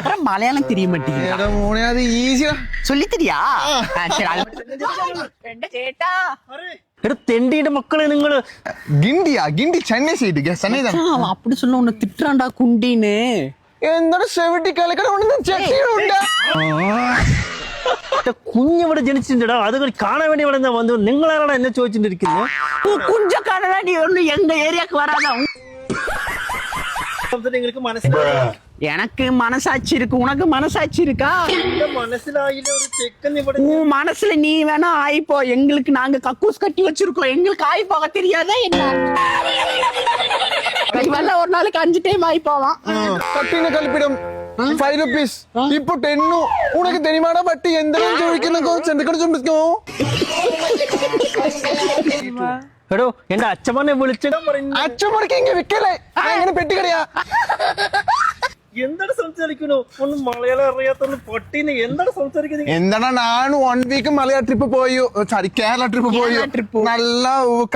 அப்புறம் மலையாளம் தெரிய மாட்டேங்குது. മോനെ അത് ഈസിയാ சொல்லி தெரியா? சரி എന്റെ ചേട്ടാ എടാ തെണ്ടിയുടെ മക്കളെ നിങ്ങള് ഗിണ്ടിയാ ഗിണ്ടി ചെന്നൈ സൈഡ് ചെന്നൈ തന്നെ அவன் அப்படி சொல்ல உன்னை திட்டுறான்டா குண்டின்னு. എന്താണ് സെവറ്റി കളിക്കട ചെട്ടിയുണ്ട് കുഞ്ഞിവിടെ ജനിച്ചിട്ടുണ്ടോ അത് കാണാൻ വേണ്ടി ഇവിടെ വന്നു. നിങ്ങളാരാണ് എന്നെ ചോദിച്ചിട്ടിരിക്കുന്നത്? குஞ்ச கடலாடி ஒண்ணு எங்க ஏரியாக்கு வராத. നിങ്ങൾക്ക് മനസ്സിലായി? எனக்கு மனசாட்சி இருக்கு, உனக்கு மனசாட்சி இருக்கா? മനസ്സിലായില്ല. ഒരു ചെക്കൻ ഇവിടെ உன் மனசுல நீ வேணா ஆயிப்போ, எங்களுக்கு நாங்க கக்கூஸ் கட்டி வச்சிருக்கோம், எங்களுக்கு ஆயி போக தெரியாதா என்ன? கைவல்ல ஒரு நாளைக்கு 5 டைம் ஆயி போவான். പട്ടിനെ കളിപ്പിടും 5 rupees ഇപ്പൊ 10 ഉനക്ക് തെരിമാടാ പട്ടി എന്തെങ്കിലും ചോദിക്കുന്നോ ചെണ്ടക്കട ചുമക്കോ എടോ എന്റെ അച്ഛമ്മനെ വിളിച്ചിട്ട് അച്ഛന്മാർക്ക് ഇങ്ങനെ വിക്കലേ എങ്ങനെ പെട്ടിക്കടയാ എന്താണ് സംസാരിക്കണോ? ഒന്നും മലയാളം അറിയാത്ത പട്ടീനെ എന്താണ് സംസാരിക്കുന്നത്? എന്താണ് ഞാൻ 1 വീക്ക് മലയാള ട്രിപ്പ് പോയി സോറി കേരള ട്രിപ്പ് പോയി നല്ല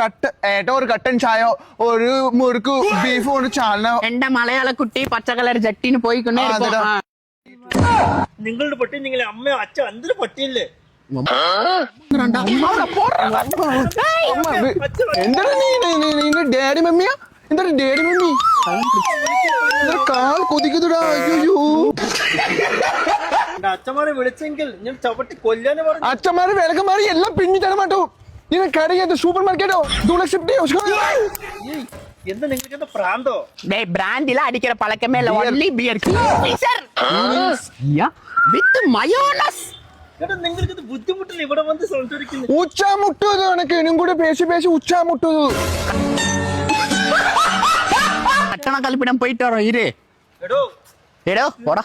കട്ട് ഏട്ട ഒരു കട്ടൻ ചായ ഒരു മുറുക്ക് ബീഫ് കൊണ്ട് ചാലന എന്റെ മലയാള കുട്ടി പച്ച കളർ ജട്ടിന് പോയിക്കൊണ്ടേ നിങ്ങളുടെ പട്ടി നിങ്ങളെ അമ്മ അച്ഛൻ എന്തൊരു പട്ടിയല്ലേ? എന്താണ് നീ ഡാഡി മമ്മിയാ? എന്താണ് ഡാഡി മമ്മി കാൽ കൊതിക്കുന്നുടാ. അയ്യോ അച്ഛന്മാരെ വിളിച്ചെങ്കിൽ ഞാൻ ചവിട്ടി കൊല്ലാന്ന് പറഞ്ഞു. അച്ഛന്മാര് വിലക്കന്മാര് എല്ലാം പിന്നി തരാൻ മാട്ടോ. ഇങ്ങനെ കടയത് സൂപ്പർ മാർക്കറ്റോ 2 ലക്ഷം എന്താ നിങ്ങൾക്ക് എന്താ പ്രാന്തോ? டேய் பிராண்டில அடிக்கிற பழக்கமே இல்ல, only beer. വിത്ത് മയോണസ്. എടാ നിങ്ങൾക്ക് ഇത് ബുദ്ധിമുട്ടില്ല ഇവിടെ വന്ന് സംസാരിക്കുന്നത്? ഉച്ചാ മുട്ടത് എനക്ക് ഇനും കൂടെ പേശി പേശി ഉച്ചാ മുട്ടത്. கட்டண கல்பிடம் போயிட்டு வரோம் இரு. എടോ எடோ போடா.